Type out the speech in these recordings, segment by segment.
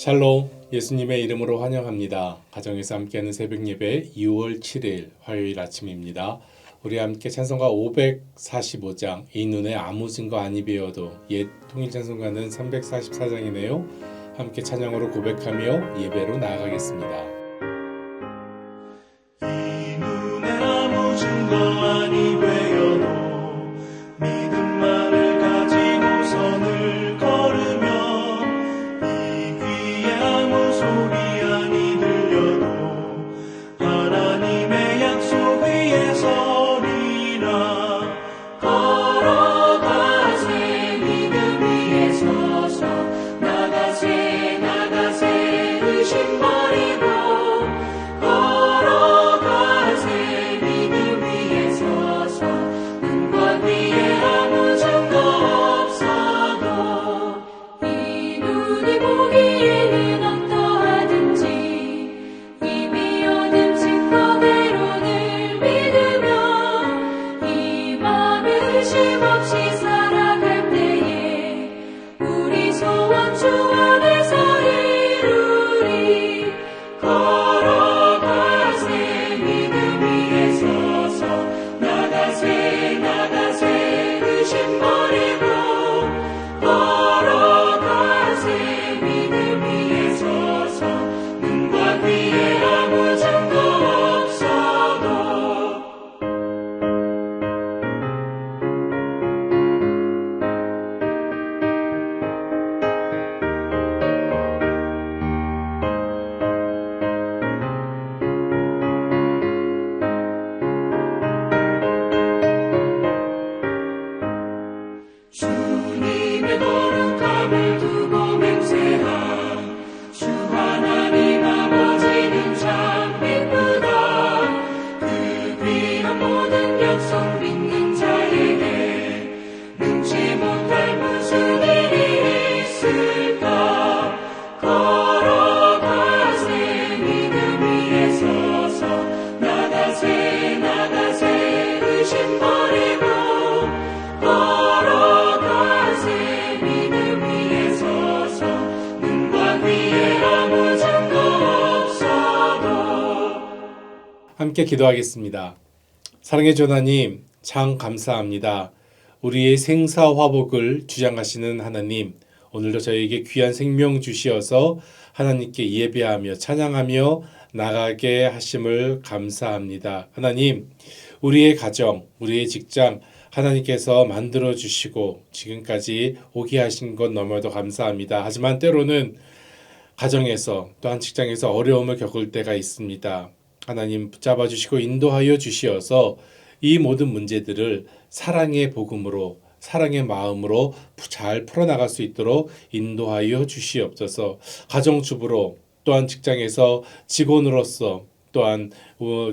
샬롬, 예수님의 이름으로 환영합니다. 가정에서 함께하는 새벽 예배 2월 7일 화요일 아침입니다. 우리 함께 찬송가 545장 이 눈에 아무 증거 아니 배워도 옛 통일 찬송가는 344장이네요. 함께 찬양으로 고백하며 예배로 나아가겠습니다. 이 눈에 아무 증거 아니 배워도 믿음만을 가지고 선을 걸으며 이 귀에 아무 소리 아니 들려도 하나님의 약속 위에 서리라. 걸어가세 믿음 위에 서서 나가세 나가세 의심 버리고 걸어가세 믿음 위에 서서 눈과 귀에 아무 증거 없어도 이 눈이 보기에는 어떠하든지 이미 얻은 증거대로를 믿으며 이 맘에 의심 없이 살아갈 때에 우리 소원 주 안에서 이루리. 걸어가세 믿음 위에 서서 나가세 나가세 의심 버리고 걸어가세 믿음 위에 서서 눈과 귀에 아무 증거 없어도 주님의 거룩함을 두고 맹세하 주 하나님 아버지는 참 기쁘다. 그 귀한 모든 약속 믿는 자에게 능치 못할 무슨 일이 있을까. 걸어가세 믿음 위에 서서 나가세 나가세 의심 버리고 걸어가세 믿음 위에 서서 눈과 귀에 아무 증거 없어도. 함께 기도하겠습니다. 사랑의 주 하나님, 참 감사합니다. 우리의 생사화복을 주장하시는 하나님, 오늘도 저에게 귀한 생명 주시어서 하나님께 예배하며 찬양하며 나가게 하심을 감사합니다. 하나님, 우리의 가정, 우리의 직장 하나님께서 만들어 주시고 지금까지 오게 하신 것 너무도 감사합니다. 하지만 때로는 가정에서 또한 직장에서 어려움을 겪을 때가 있습니다. 하나님 붙잡아 주시고 인도하여 주시어서 이 모든 문제들을 사랑의 복음으로 사랑의 마음으로 잘 풀어나갈 수 있도록 인도하여 주시옵소서. 가정주부로 또한 직장에서 직원으로서 또한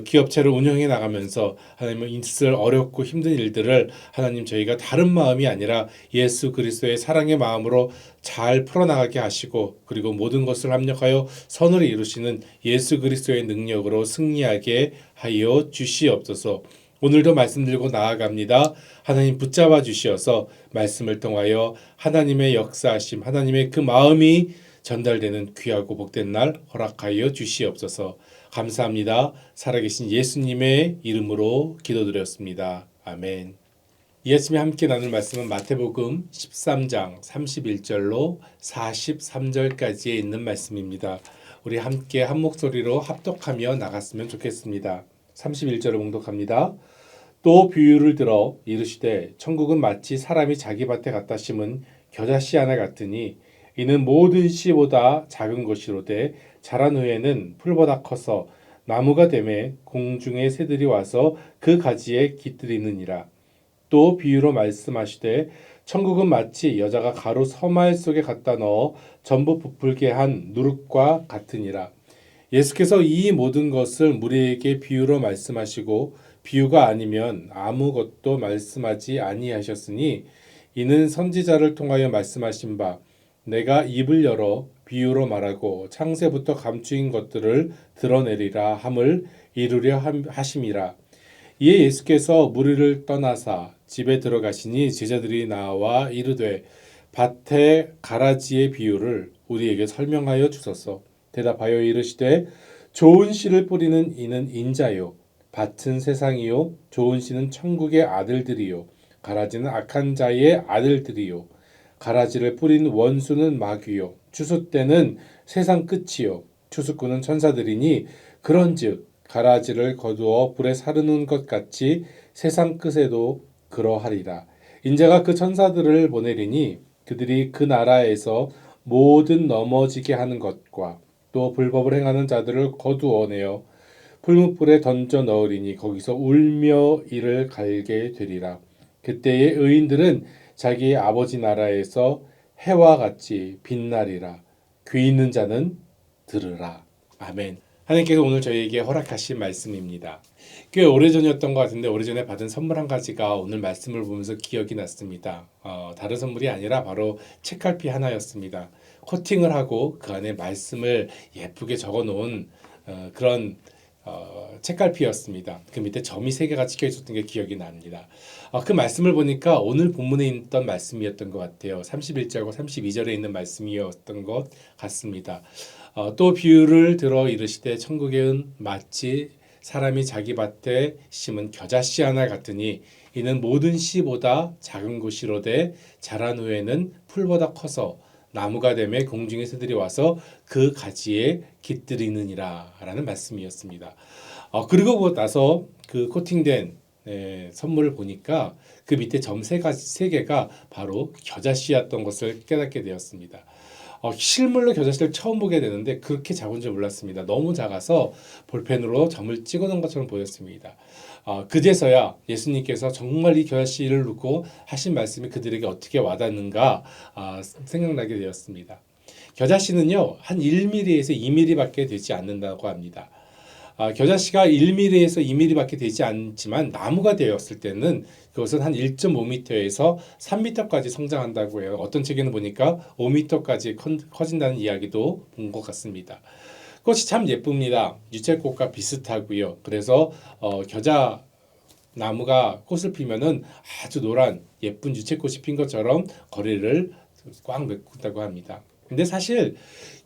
기업체를 운영해 나가면서 하나님은 있을 어렵고 힘든 일들을 하나님 저희가 다른 마음이 아니라 예수 그리스도의 사랑의 마음으로 잘 풀어나가게 하시고 그리고 모든 것을 합력하여 선을 이루시는 예수 그리스도의 능력으로 승리하게 하여 주시옵소서. 오늘도 말씀 들고 나아갑니다. 하나님 붙잡아 주시어서 말씀을 통하여 하나님의 역사하심, 하나님의 그 마음이 전달되는 귀하고 복된 날 허락하여 주시옵소서. 감사합니다. 살아계신 예수님의 이름으로 기도드렸습니다. 아멘. 이 아침에 함께 나눌 말씀은 마태복음 13장 31절로 43절까지에 있는 말씀입니다. 우리 함께 한 목소리로 합독하며 나갔으면 좋겠습니다. 31절을 봉독합니다. 또 비유를 들어 이르시되 천국은 마치 사람이 자기 밭에 갖다 심은 겨자씨 하나 같으니 이는 모든 씨보다 작은 것이로되 자란 후에는 풀보다 커서 나무가 되매 공중의 새들이 와서 그 가지에 깃들이느니라. 또 비유로 말씀하시되 천국은 마치 여자가 가루 서말 속에 갖다 넣어 전부 부풀게 한 누룩과 같으니라. 예수께서 이 모든 것을 우리에게 비유로 말씀하시고 비유가 아니면 아무것도 말씀하지 아니하셨으니 이는 선지자를 통하여 말씀하신 바 내가 입을 열어 비유로 말하고 창세부터 감추인 것들을 드러내리라 함을 이루려 하심이라. 이에 예수께서 무리를 떠나사 집에 들어가시니 제자들이 나와 이르되 밭의 가라지의 비유를 우리에게 설명하여 주소서. 대답하여 이르시되 좋은 씨를 뿌리는 이는 인자요 밭은 세상이요 좋은 씨는 천국의 아들들이요 가라지는 악한 자의 아들들이요 가라지를 뿌린 원수는 마귀요 추수 때는 세상 끝이요 추수꾼은 천사들이니 그런즉 가라지를 거두어 불에 사르는 것 같이 세상 끝에도 그러하리라. 인자가 그 천사들을 보내리니 그들이 그 나라에서 모든 넘어지게 하는 것과 또 불법을 행하는 자들을 거두어내어 풀무불에 던져 넣으리니 거기서 울며 이를 갈게 되리라. 그때의 의인들은 자기의 아버지 나라에서 해와 같이 빛나리라. 귀 있는 자는 들으라. 아멘. 하나님께서 오늘 저희에게 허락하신 말씀입니다. 꽤 오래전이었던 것 같은데 오래전에 받은 선물 한 가지가 오늘 말씀을 보면서 기억이 났습니다. 다른 선물이 아니라 바로 책갈피 하나였습니다. 코팅을 하고 그 안에 말씀을 예쁘게 적어놓은 그런 책갈피였습니다. 그 밑에 점이 3개가 찍혀 있었던 게 기억이 납니다. 그 말씀을 보니까 오늘 본문에 있던 말씀이었던 것 같아요. 31절과 32절에 있는 말씀이었던 것 같습니다. 또 비유를 들어 이르시되 천국의 은 마치 사람이 자기 밭에 심은 겨자씨 하나 같으니 이는 모든 씨보다 작은 것이로되 자란 후에는 풀보다 커서 나무가 되매 공중의 새들이 와서 그 가지에 깃들이느니라 라는 말씀이었습니다. 그리고 나서 그 코팅된 선물을 보니까 그 밑에 점 3개가 바로 겨자씨였던 것을 깨닫게 되었습니다. 실물로 겨자씨를 처음 보게 되는데 그렇게 작은 줄 몰랐습니다. 너무 작아서 볼펜으로 점을 찍어놓은 것처럼 보였습니다. 그제서야 예수님께서 정말 이 겨자씨를 놓고 하신 말씀이 그들에게 어떻게 와닿는가 생각나게 되었습니다. 겨자씨는요 한 1mm에서 2mm밖에 되지 않는다고 합니다. 겨자씨가 1mm에서 2mm밖에 되지 않지만 나무가 되었을 때는 그것은 한 1.5m에서 3m까지 성장한다고 해요. 어떤 책에는 보니까 5m까지 커진다는 이야기도 본 것 같습니다. 꽃이 참 예쁩니다. 유채꽃과 비슷하고요. 그래서 겨자 나무가 꽃을 피면은 아주 노란 예쁜 유채꽃이 핀 것처럼 거리를 꽉 메꾼다고 합니다. 근데 사실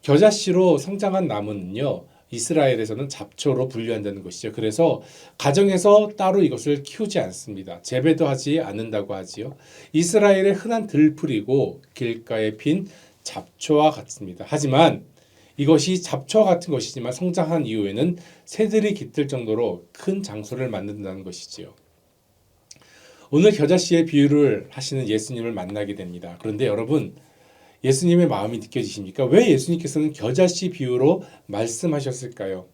겨자씨로 성장한 나무는요. 이스라엘에서는 잡초로 분류한다는 것이죠. 그래서 가정에서 따로 이것을 키우지 않습니다. 재배도 하지 않는다고 하지요. 이스라엘의 흔한 들풀이고 길가에 핀 잡초와 같습니다. 하지만 이것이 잡초와 같은 것이지만 성장한 이후에는 새들이 깃들 정도로 큰 장소를 만든다는 것이지요. 오늘 겨자씨의 비유를 하시는 예수님을 만나게 됩니다. 그런데 여러분 예수님의 마음이 느껴지십니까? 왜 예수님께서는 겨자씨 비유로 말씀하셨을까요?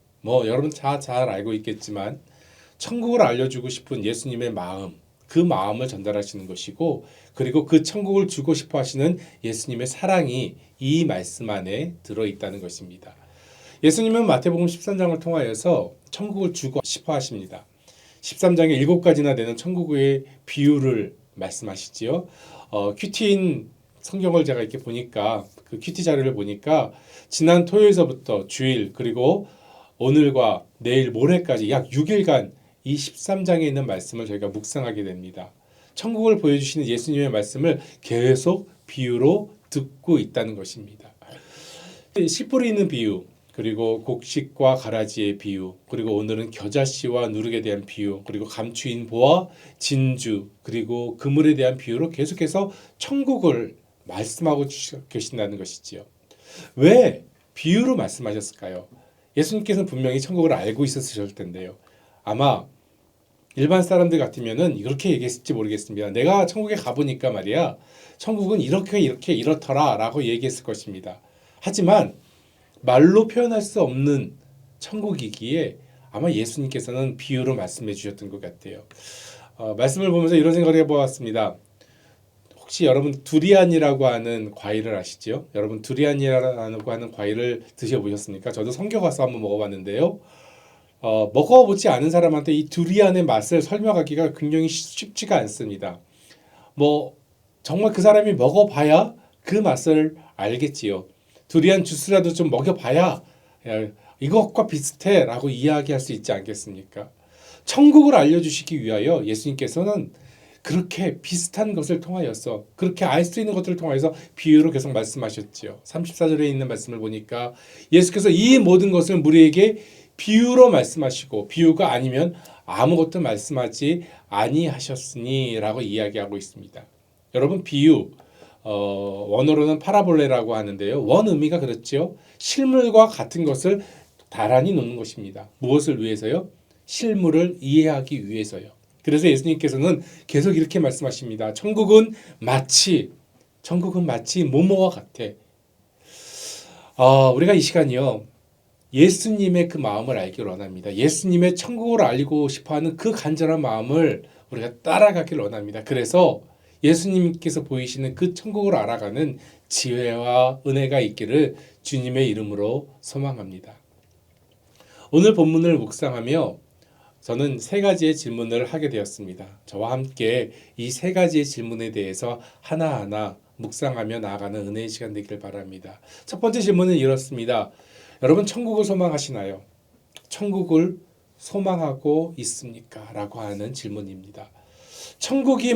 여러분 다 잘 알고 있겠지만 천국을 알려주고 싶은 예수님의 마음, 그 마음을 전달하시는 것이고 그리고 그 천국을 주고 싶어 하시는 예수님의 사랑이 이 말씀 안에 들어있다는 것입니다. 예수님은 마태복음 13장을 통하여서 천국을 주고 싶어 하십니다. 13장에 7가지나 되는 천국의 비유를 말씀하시지요. 큐티인 성경을 제가 이렇게 보니까 그 큐티 자료를 보니까 지난 토요일서부터 주일 그리고 오늘과 내일 모레까지 약 6일간 이 13장에 있는 말씀을 저희가 묵상하게 됩니다. 천국을 보여주시는 예수님의 말씀을 계속 비유로 듣고 있다는 것입니다. 씨 뿌리는 비유, 그리고 곡식과 가라지의 비유, 그리고 오늘은 겨자씨와 누룩에 대한 비유, 그리고 감추인 보와 진주, 그리고 그물에 대한 비유로 계속해서 천국을 말씀하고 계신다는 것이지요. 왜 비유로 말씀하셨을까요? 예수님께서는 분명히 천국을 알고 있었을 텐데요. 아마 일반 사람들 같으면은 이렇게 얘기했을지 모르겠습니다. 내가 천국에 가보니까 말이야, 천국은 이렇게 이렇더라 라고 얘기했을 것입니다. 하지만 말로 표현할 수 없는 천국이기에 아마 예수님께서는 비유로 말씀해 주셨던 것 같아요. 말씀을 보면서 이런 생각을 해보았습니다. 혹시 여러분 두리안이라고 하는 과일을 아시죠? 여러분 두리안이라고 하는 과일을 드셔보셨습니까? 저도 성교 가서 한번 먹어봤는데요. 먹어보지 않은 사람한테 이 두리안의 맛을 설명하기가 굉장히 쉽지가 않습니다. 정말 그 사람이 먹어봐야 그 맛을 알겠지요. 두리안 주스라도 좀 먹여봐야 야, 이것과 비슷해 라고 이야기할 수 있지 않겠습니까? 천국을 알려주시기 위하여 예수님께서는 그렇게 비슷한 것을 통하여서 그렇게 알 수 있는 것들을 통하여서 비유로 계속 말씀하셨지요. 34절에 있는 말씀을 보니까 예수께서 이 모든 것을 우리에게 비유로 말씀하시고 비유가 아니면 아무것도 말씀하지 아니하셨으니라고 이야기하고 있습니다. 여러분 비유 원어로는 파라볼레라고 하는데요. 원 의미가 그렇죠. 실물과 같은 것을 나란히 놓는 것입니다. 무엇을 위해서요? 실물을 이해하기 위해서요. 그래서 예수님께서는 계속 이렇게 말씀하십니다. 천국은 마치 뭐뭐와 같아. 우리가 이 시간이요. 예수님의 그 마음을 알기를 원합니다. 예수님의 천국을 알고 싶어하는 그 간절한 마음을 우리가 따라가길 원합니다. 그래서 예수님께서 보이시는 그 천국을 알아가는 지혜와 은혜가 있기를 주님의 이름으로 소망합니다. 오늘 본문을 묵상하며 저는 세 가지의 질문을 하게 되었습니다. 저와 함께 이 세 가지의 질문에 대해서 하나하나 묵상하며 나아가는 은혜의 시간 되기를 바랍니다. 첫 번째 질문은 이렇습니다. 여러분 천국을 소망하시나요? 천국을 소망하고 있습니까? 라고 하는 질문입니다. 천국이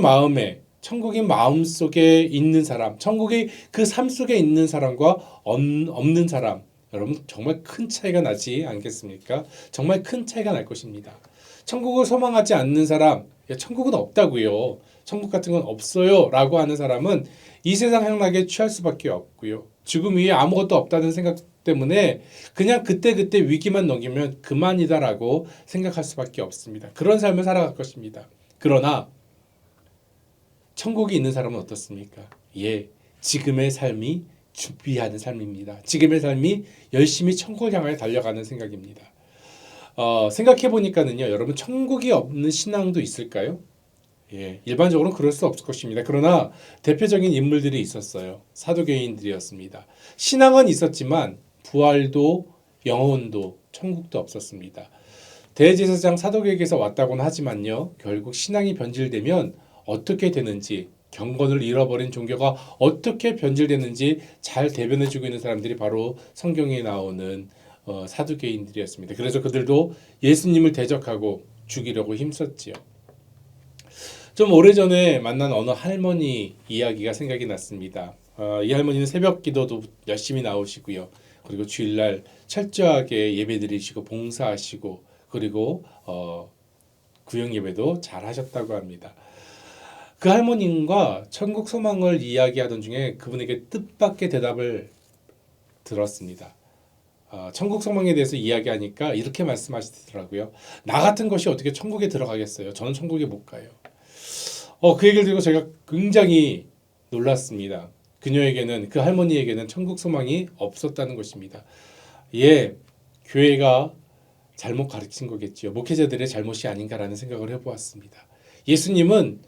마음속에 있는 사람, 천국이 그 삶 속에 있는 사람과 없는 사람, 여러분 정말 큰 차이가 나지 않겠습니까? 정말 큰 차이가 날 것입니다. 천국을 소망하지 않는 사람, 천국은 없다고요. 천국 같은 건 없어요. 라고 하는 사람은 이 세상 향락에 취할 수밖에 없고요. 죽음 위에 아무것도 없다는 생각 때문에 그냥 그때그때 위기만 넘기면 그만이다라고 생각할 수밖에 없습니다. 그런 삶을 살아갈 것입니다. 그러나 천국이 있는 사람은 어떻습니까? 지금의 삶이 준비하는 삶입니다. 지금의 삶이 열심히 천국을 향하여 달려가는 생각입니다. 생각해 보니까는요, 여러분 천국이 없는 신앙도 있을까요? 일반적으로는 그럴 수 없을 것입니다. 그러나 대표적인 인물들이 있었어요. 사도교인들이었습니다. 신앙은 있었지만 부활도 영혼도 천국도 없었습니다. 대제사장 사도에게서 왔다고는 하지만요, 결국 신앙이 변질되면 어떻게 되는지, 경건을 잃어버린 종교가 어떻게 변질되는지 잘 대변해주고 있는 사람들이 바로 성경에 나오는 사두개인들이었습니다. 그래서 그들도 예수님을 대적하고 죽이려고 힘썼지요. 좀 오래전에 만난 어느 할머니 이야기가 생각이 났습니다. 이 할머니는 새벽 기도도 열심히 나오시고요. 그리고 주일날 철저하게 예배드리시고 봉사하시고 그리고 구역 예배도 잘 하셨다고 합니다. 그 할머님과 천국 소망을 이야기하던 중에 그분에게 뜻밖의 대답을 들었습니다. 천국 소망에 대해서 이야기하니까 이렇게 말씀하시더라고요. 나 같은 것이 어떻게 천국에 들어가겠어요? 저는 천국에 못 가요. 그 얘기를 듣고 제가 굉장히 놀랐습니다. 그녀에게는, 그 할머니에게는 천국 소망이 없었다는 것입니다. 교회가 잘못 가르친 거겠지요. 목회자들의 잘못이 아닌가라는 생각을 해보았습니다. 예수님은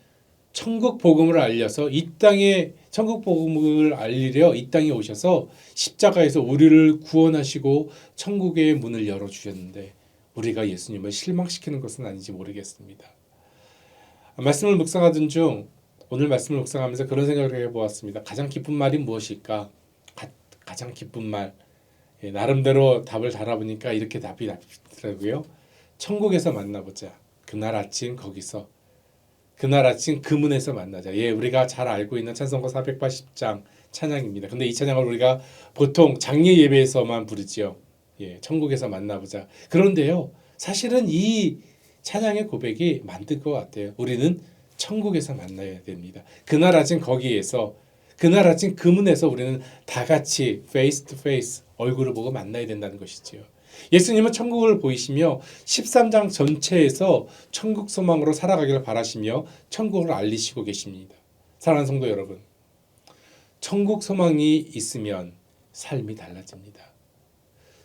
천국 복음을 알려서 이 땅에 천국 복음을 알리려 이 땅에 오셔서 십자가에서 우리를 구원하시고 천국의 문을 열어 주셨는데 우리가 예수님을 실망시키는 것은 아닌지 모르겠습니다. 말씀을 묵상하던 중 오늘 말씀을 묵상하면서 그런 생각을 해보았습니다. 가장 기쁜 말이 무엇일까? 가장 기쁜 말. 나름대로 답을 달아보니까 이렇게 답이 나더라고요. 천국에서 만나보자. 그날 아침 거기서. 그날 아침 그 문에서 만나자. 우리가 잘 알고 있는 찬송가 480장 찬양입니다. 근데 이 찬양을 우리가 보통 장례 예배에서만 부르지요. 천국에서 만나보자. 그런데요, 사실은 이 찬양의 고백이 만들 것 같아요. 우리는 천국에서 만나야 됩니다. 그날 아침 거기에서, 그날 아침 그 문에서 우리는 다 같이 face to face 얼굴을 보고 만나야 된다는 것이지요. 예수님은 천국을 보이시며 13장 전체에서 천국 소망으로 살아가기를 바라시며 천국을 알리시고 계십니다. 사랑하는 성도 여러분, 천국 소망이 있으면 삶이 달라집니다.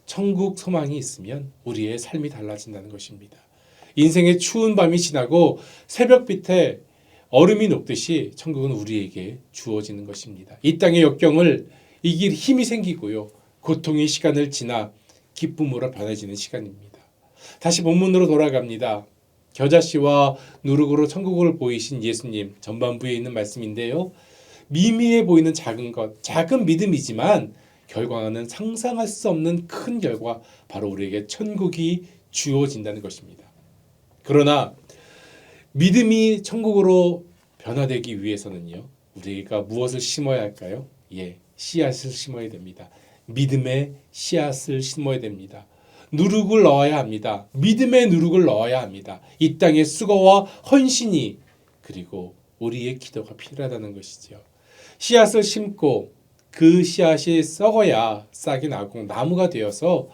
천국 소망이 있으면 우리의 삶이 달라진다는 것입니다. 인생의 추운 밤이 지나고 새벽빛에 얼음이 녹듯이 천국은 우리에게 주어지는 것입니다. 이 땅의 역경을 이길 힘이 생기고요. 고통의 시간을 지나 기쁨으로 변해지는 시간입니다. 다시 본문으로 돌아갑니다. 겨자씨와 누룩으로 천국을 보이신 예수님 전반부에 있는 말씀인데요. 미미해 보이는 작은 것, 작은 믿음이지만 결과는 상상할 수 없는 큰 결과, 바로 우리에게 천국이 주어진다는 것입니다. 그러나 믿음이 천국으로 변화되기 위해서는요. 우리가 무엇을 심어야 할까요? 예, 씨앗을 심어야 됩니다. 믿음의 씨앗을 심어야 됩니다. 누룩을 넣어야 합니다. 믿음의 누룩을 넣어야 합니다. 이 땅의 수고와 헌신이 그리고 우리의 기도가 필요하다는 것이죠. 씨앗을 심고 그 씨앗이 썩어야 싹이 나고 나무가 되어서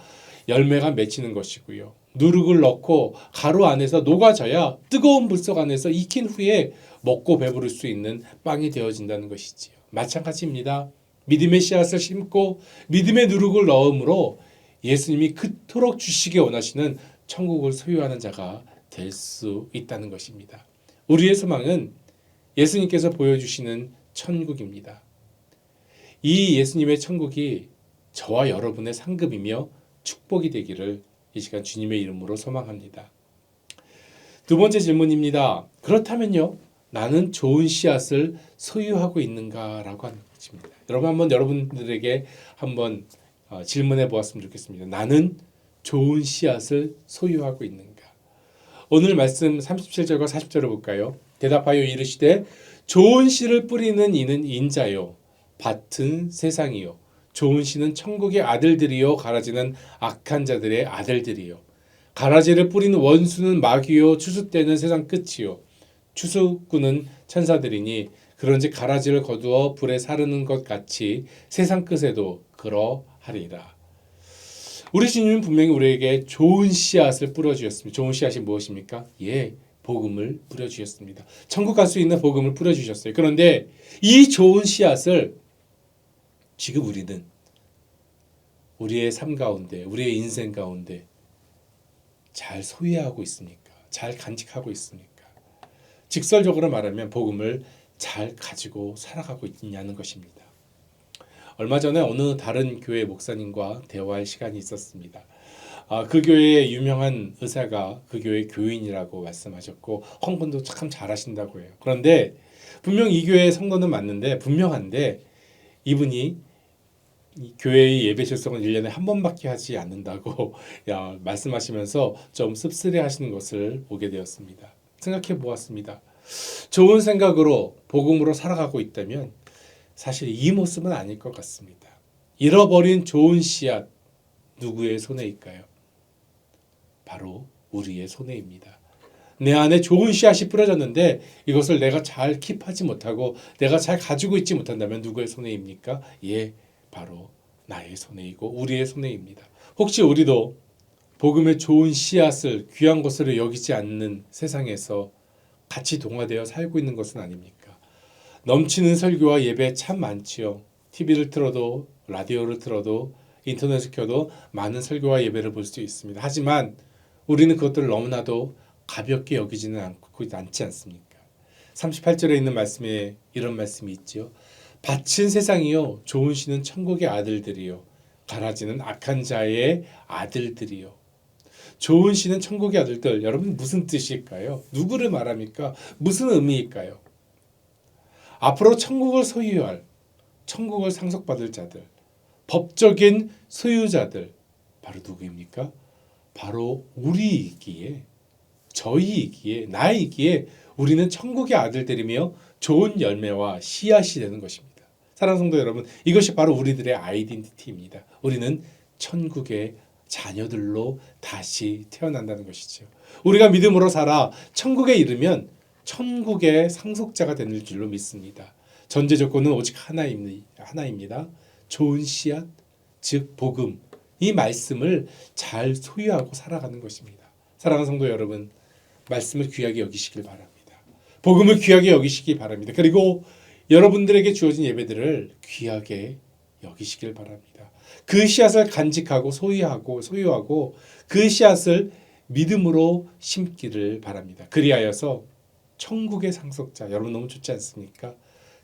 열매가 맺히는 것이고요. 누룩을 넣고 가루 안에서 녹아져야 뜨거운 불속 안에서 익힌 후에 먹고 배부를 수 있는 빵이 되어진다는 것이지요. 마찬가지입니다. 믿음의 씨앗을 심고 믿음의 누룩을 넣음으로 예수님이 그토록 주시기 원하시는 천국을 소유하는 자가 될 수 있다는 것입니다. 우리의 소망은 예수님께서 보여주시는 천국입니다. 이 예수님의 천국이 저와 여러분의 상급이며 축복이 되기를 이 시간 주님의 이름으로 소망합니다. 두 번째 질문입니다. 그렇다면요, 나는 좋은 씨앗을 소유하고 있는가라고 하는 것입니다. 여러분 여러분들에게 한번 질문해 보았으면 좋겠습니다. 나는 좋은 씨앗을 소유하고 있는가? 오늘 말씀 37절과 40절을 볼까요? 대답하여 이르시되 좋은 씨를 뿌리는 이는 인자요 밭은 세상이요 좋은 씨는 천국의 아들들이요 가라지는 악한 자들의 아들들이요 가라지를 뿌리는 원수는 마귀요 추수 때는 세상 끝이요 추수꾼은 천사들이니 그런즉 가라지를 거두어 불에 사르는 것 같이 세상 끝에도 그러하리라. 우리 주님은 분명히 우리에게 좋은 씨앗을 뿌려주셨습니다. 좋은 씨앗이 무엇입니까? 예, 복음을 뿌려주셨습니다. 천국 갈 수 있는 복음을 뿌려주셨어요. 그런데 이 좋은 씨앗을 지금 우리는 우리의 삶 가운데, 우리의 인생 가운데 잘 소유하고 있습니까? 잘 간직하고 있습니까? 직설적으로 말하면 복음을 잘 가지고 살아가고 있냐는 것입니다. 얼마 전에 어느 다른 교회 목사님과 대화할 시간이 있었습니다. 그 교회의 유명한 의사가 그 교회 교인이라고 말씀하셨고 헌금도 참 잘하신다고 해요. 그런데 분명 이 교회의 성도는 맞는데 분명한데 이분이 이 교회의 예배 출석은 1년에 한 번밖에 하지 않는다고 말씀하시면서 좀 씁쓸해하시는 것을 보게 되었습니다. 생각해 보았습니다. 좋은 생각으로 복음으로 살아가고 있다면 사실 이 모습은 아닐 것 같습니다. 잃어버린 좋은 씨앗 누구의 손에일까요? 바로 우리의 손에입니다. 내 안에 좋은 씨앗이 뿌려졌는데 이것을 내가 잘 킵하지 못하고 내가 잘 가지고 있지 못한다면 누구의 손에입니까? 예, 바로 나의 손에이고 우리의 손에입니다. 혹시 우리도 복음의 좋은 씨앗을 귀한 것으로 여기지 않는 세상에서 같이 동화되어 살고 있는 것은 아닙니까? 넘치는 설교와 예배 참 많지요. TV를 틀어도 라디오를 틀어도 인터넷을 켜도 많은 설교와 예배를 볼 수 있습니다. 하지만 우리는 그것들을 너무나도 가볍게 여기지는 않지 않습니까? 38절에 있는 말씀에 이런 말씀이 있죠. 밭은 세상이요 좋은 씨는 천국의 아들들이요 가라지는 악한 자의 아들들이요. 좋은 씨는 천국의 아들들. 여러분 무슨 뜻일까요? 누구를 말합니까? 무슨 의미일까요? 앞으로 천국을 소유할, 천국을 상속받을 자들, 법적인 소유자들 바로 누구입니까? 바로 우리이기에, 저희이기에, 나이기에 우리는 천국의 아들들이며 좋은 열매와 씨앗이 되는 것입니다. 사랑하는 성도 여러분, 이것이 바로 우리들의 아이덴티티입니다. 우리는 천국의 자녀들로 다시 태어난다는 것이죠. 우리가 믿음으로 살아 천국에 이르면 천국의 상속자가 되는 줄로 믿습니다. 전제 조건은 오직 하나입니다. 좋은 씨앗, 즉 복음, 이 말씀을 잘 소유하고 살아가는 것입니다. 사랑하는 성도 여러분, 말씀을 귀하게 여기시길 바랍니다. 복음을 귀하게 여기시기 바랍니다. 그리고 여러분들에게 주어진 예배들을 귀하게 여기시길 바랍니다. 그 씨앗을 간직하고 소유하고 그 씨앗을 믿음으로 심기를 바랍니다. 그리하여서 천국의 상속자, 여러분 너무 좋지 않습니까?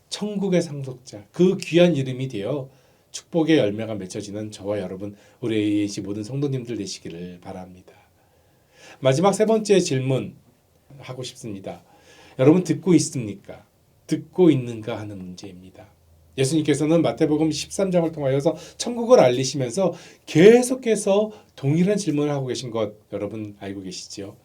천국의 상속자, 그 귀한 이름이 되어 축복의 열매가 맺혀지는 저와 여러분, 우리 AH 모든 성도님들 되시기를 바랍니다. 마지막 세 번째 질문 하고 싶습니다. 여러분 듣고 있습니까? 듣고 있는가 하는 문제입니다. 예수님께서는 마태복음 13장을 통하여서 천국을 알리시면서 계속해서 동일한 질문을 하고 계신 것 여러분 알고 계시죠?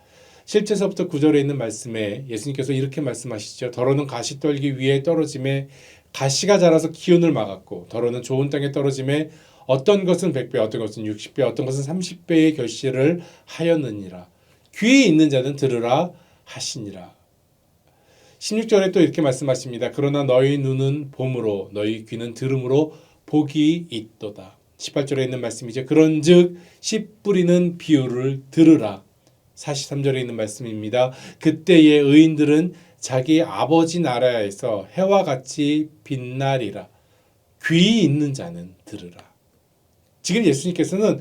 7절서부터 9절에 있는 말씀에 예수님께서 이렇게 말씀하시죠. 더러는 가시떨기 위에 떨어짐에 가시가 자라서 기운을 막았고 더러는 좋은 땅에 떨어짐에 어떤 것은 100배, 어떤 것은 60배, 어떤 것은 30배의 결실을 하였느니라. 귀에 있는 자는 들으라 하시니라. 16절에 또 이렇게 말씀하십니다. 그러나 너희 눈은 봄으로 너희 귀는 들음으로 복이 있도다. 18절에 있는 말씀이죠. 그런즉 씨 뿌리는 비유를 들으라. 43절에 있는 말씀입니다. 그때의 의인들은 자기 아버지 나라에서 해와 같이 빛나리라. 귀 있는 자는 들으라. 지금 예수님께서는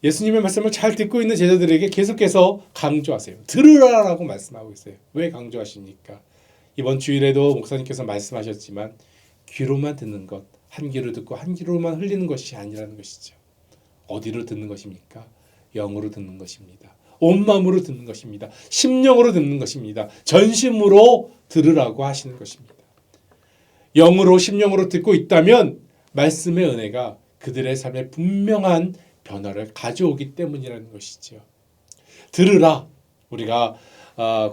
예수님의 말씀을 잘 듣고 있는 제자들에게 계속해서 강조하세요. 들으라라고 말씀하고 있어요. 왜 강조하십니까? 이번 주일에도 목사님께서 말씀하셨지만 귀로만 듣는 것, 한 귀로 듣고 한 귀로만 흘리는 것이 아니라는 것이죠. 어디로 듣는 것입니까? 영으로 듣는 것입니다. 온 마음으로 듣는 것입니다. 심령으로 듣는 것입니다. 전심으로 들으라고 하시는 것입니다. 영으로 심령으로 듣고 있다면 말씀의 은혜가 그들의 삶에 분명한 변화를 가져오기 때문이라는 것이죠. 들으라. 우리가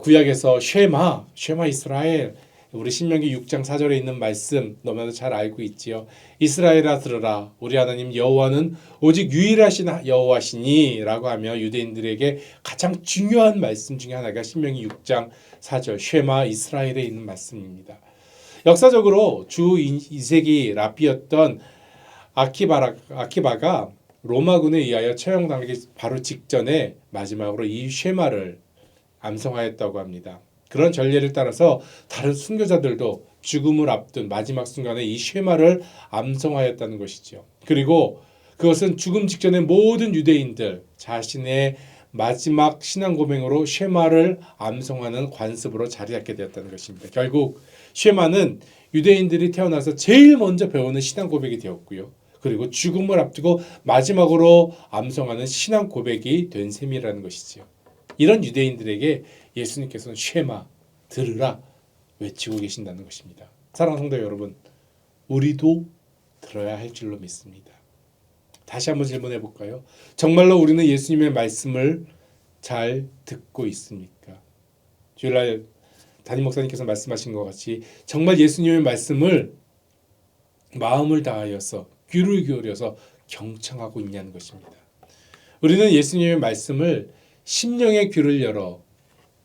구약에서 쉐마 이스라엘, 우리 신명기 6장 4절에 있는 말씀 너무나도 잘 알고 있지요. 이스라엘아 들으라. 우리 하나님 여호와는 오직 유일하신 여호와시니 라고 하며 유대인들에게 가장 중요한 말씀 중에 하나가 신명기 6장 4절 쉐마 이스라엘에 있는 말씀입니다. 역사적으로 주 2세기 랍비였던 아키바가 로마군에 의하여 처형당하기 바로 직전에 마지막으로 이 쉐마를 암송하였다고 합니다. 그런 전례를 따라서 다른 순교자들도 죽음을 앞둔 마지막 순간에 이 쉐마를 암송하였다는 것이죠. 그리고 그것은 죽음 직전에 모든 유대인들 자신의 마지막 신앙 고백으로 쉐마를 암송하는 관습으로 자리 잡게 되었다는 것입니다. 결국 쉐마는 유대인들이 태어나서 제일 먼저 배우는 신앙 고백이 되었고요. 그리고 죽음을 앞두고 마지막으로 암송하는 신앙 고백이 된 셈이라는 것이지요. 이런 유대인들에게 예수님께서는 쉐마, 들으라 외치고 계신다는 것입니다. 사랑하는 성도 여러분, 우리도 들어야 할 줄로 믿습니다. 다시 한번 질문해 볼까요? 정말로 우리는 예수님의 말씀을 잘 듣고 있습니까? 주일날 담임 목사님께서 말씀하신 것 같이 정말 예수님의 말씀을 마음을 다하여서 귀를 기울여서 경청하고 있냐는 것입니다. 우리는 예수님의 말씀을 심령의 귀를 열어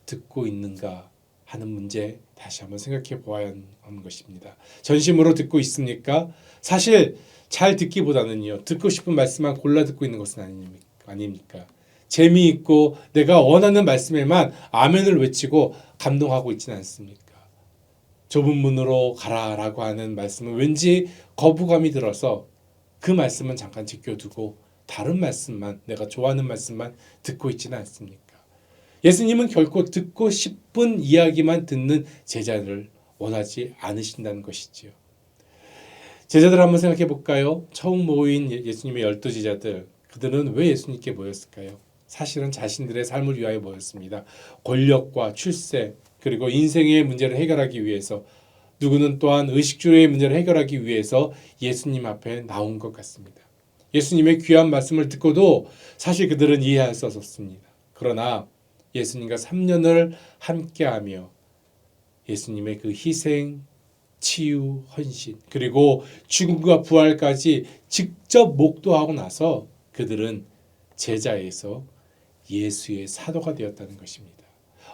듣고 있는가 하는 문제 다시 한번 생각해 보아야 하는 것입니다. 전심으로 듣고 있습니까? 사실 잘 듣기보다는요. 듣고 싶은 말씀만 골라 듣고 있는 것은 아닙니까? 재미있고 내가 원하는 말씀에만 아멘을 외치고 감동하고 있지는 않습니까? 좁은 문으로 가라라고 하는 말씀은 왠지 거부감이 들어서 그 말씀은 잠깐 제껴두고 다른 말씀만 내가 좋아하는 말씀만 듣고 있지는 않습니까? 예수님은 결코 듣고 싶은 이야기만 듣는 제자들을 원하지 않으신다는 것이지요. 제자들 한번 생각해 볼까요? 처음 모인 예수님의 12제자들 그들은 왜 예수님께 모였을까요? 사실은 자신들의 삶을 위하여 모였습니다. 권력과 출세 그리고 인생의 문제를 해결하기 위해서 누구는 또한 의식주의 문제를 해결하기 위해서 예수님 앞에 나온 것 같습니다. 예수님의 귀한 말씀을 듣고도 사실 그들은 이해할 수 없었습니다. 그러나 예수님과 3년을 함께하며 예수님의 그 희생, 치유, 헌신 그리고 죽음과 부활까지 직접 목도하고 나서 그들은 제자에서 예수의 사도가 되었다는 것입니다.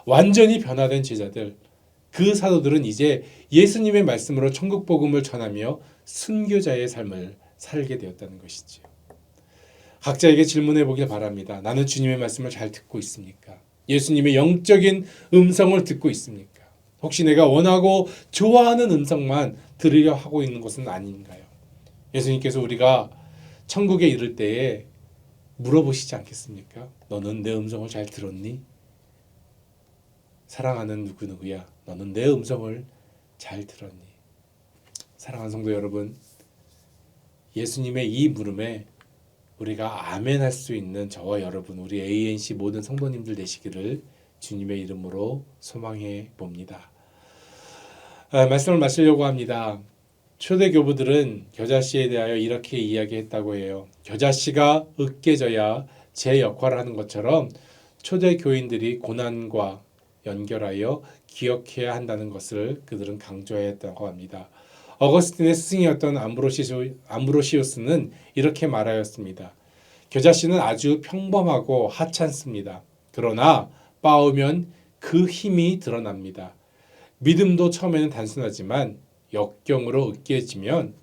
완전히 변화된 제자들, 그 사도들은 이제 예수님의 말씀으로 천국 복음을 전하며 순교자의 삶을 살게 되었다는 것이지요. 각자에게 질문해 보길 바랍니다. 나는 주님의 말씀을 잘 듣고 있습니까? 예수님의 영적인 음성을 듣고 있습니까? 혹시 내가 원하고 좋아하는 음성만 들으려 하고 있는 것은 아닌가요? 예수님께서 우리가 천국에 이를 때에 물어보시지 않겠습니까? 너는 내 음성을 잘 들었니? 사랑하는 누구누구야, 너는 내 음성을 잘 들었니? 사랑하는 성도 여러분, 예수님의 이 물음에 우리가 아멘 할 수 있는 저와 여러분, 우리 ANC 모든 성도님들 되시기를 주님의 이름으로 소망해 봅니다. 말씀을 마치려고 합니다. 초대 교부들은 겨자씨에 대하여 이렇게 이야기했다고 해요. 겨자씨가 으깨져야 제 역할을 하는 것처럼 초대 교인들이 고난과 연결하여 기억해야 한다는 것을 그들은 강조했다고 합니다. 어거스틴의 스승이었던 암브로시우스는 이렇게 말하였습니다. 겨자씨는 아주 평범하고 하찮습니다. 그러나 빻으면 그 힘이 드러납니다. 믿음도 처음에는 단순하지만 역경으로 으깨지면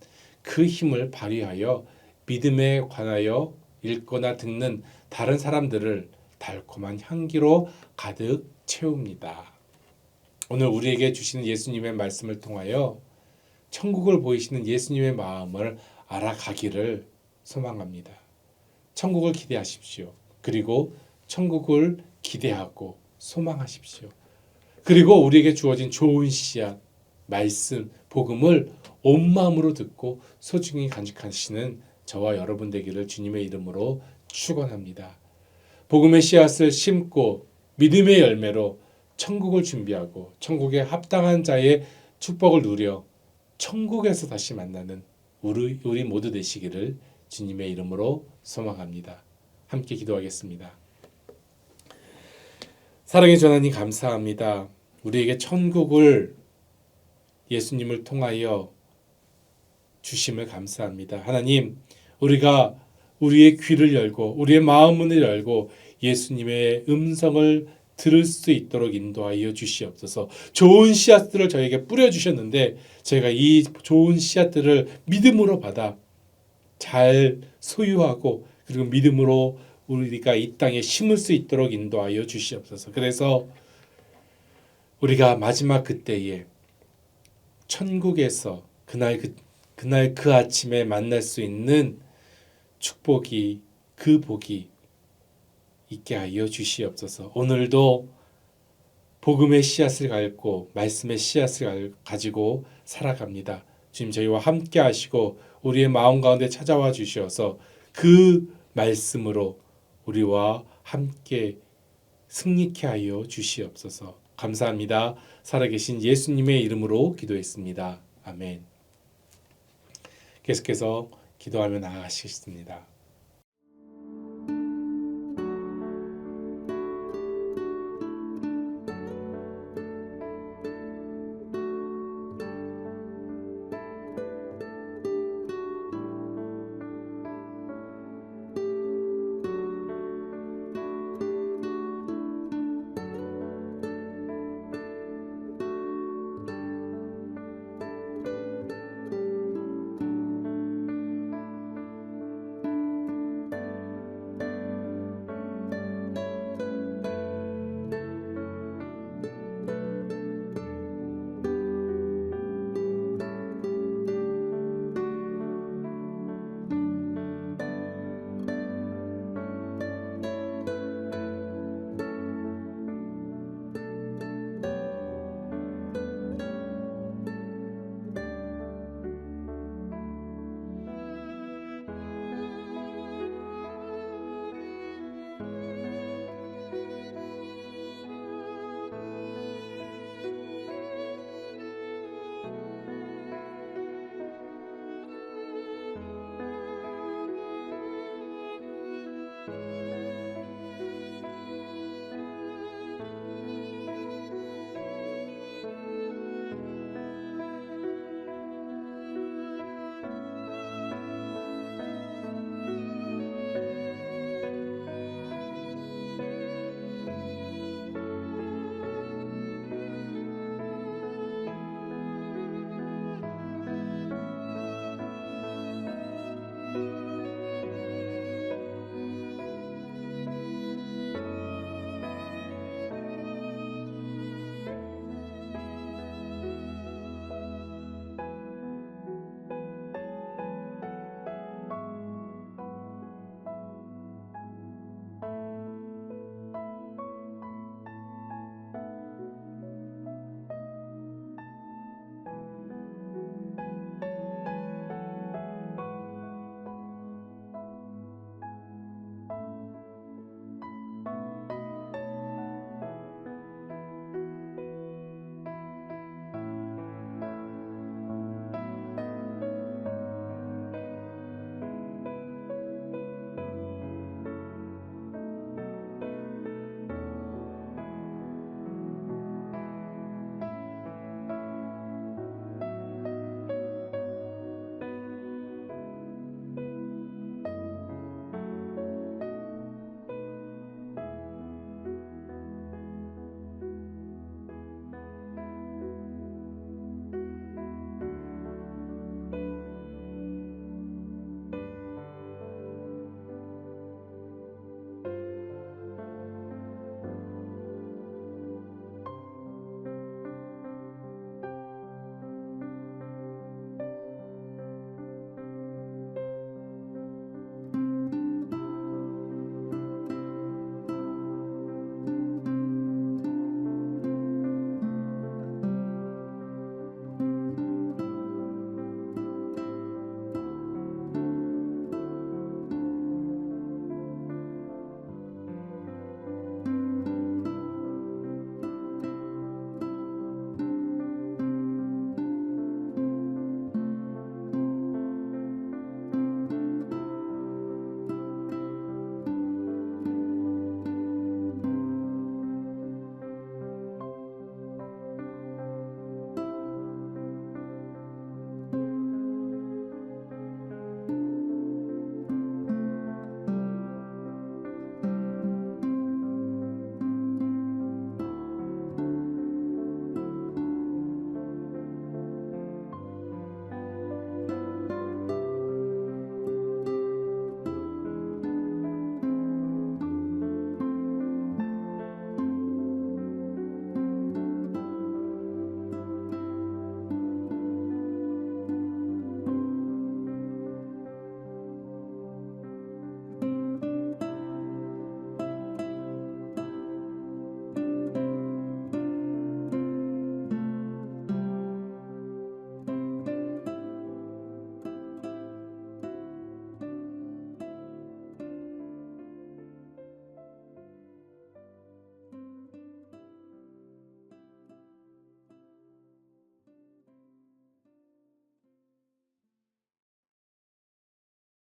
그 힘을 발휘하여 믿음에 관하여 읽거나 듣는 다른 사람들을 달콤한 향기로 가득 채웁니다. 오늘 우리에게 주시는 예수님의 말씀을 통하여 천국을 보이시는 예수님의 마음을 알아가기를 소망합니다. 천국을 기대하십시오. 그리고 천국을 기대하고 소망하십시오. 그리고 우리에게 주어진 좋은 씨앗, 말씀, 복음을 온 마음으로 듣고 소중히 간직하시는 저와 여러분 되기를 주님의 이름으로 축원합니다. 복음의 씨앗을 심고 믿음의 열매로 천국을 준비하고 천국에 합당한 자의 축복을 누려 천국에서 다시 만나는 우리 모두 되시기를 주님의 이름으로 소망합니다. 함께 기도하겠습니다. 사랑의 주 하나님 감사합니다. 우리에게 천국을 예수님을 통하여 주심을 감사합니다. 하나님, 우리가 우리의 귀를 열고 우리의 마음문을 열고 예수님의 음성을 들을 수 있도록 인도하여 주시옵소서. 좋은 씨앗들을 저에게 뿌려주셨는데 제가 이 좋은 씨앗들을 믿음으로 받아 잘 소유하고 그리고 믿음으로 우리가 이 땅에 심을 수 있도록 인도하여 주시옵소서. 그래서 우리가 마지막 그때에 천국에서 그날 그 아침에 만날 수 있는 축복이 그 복이 있게 하여 주시옵소서. 오늘도 복음의 씨앗을 갖고 말씀의 씨앗을 가지고 살아갑니다. 주님 저희와 함께 하시고 우리의 마음 가운데 찾아와 주셔서 그 말씀으로 우리와 함께 승리케 하여 주시옵소서. 감사합니다. 살아계신 예수님의 이름으로 기도했습니다. 아멘. 계속해서 기도하며 나아가시겠습니다.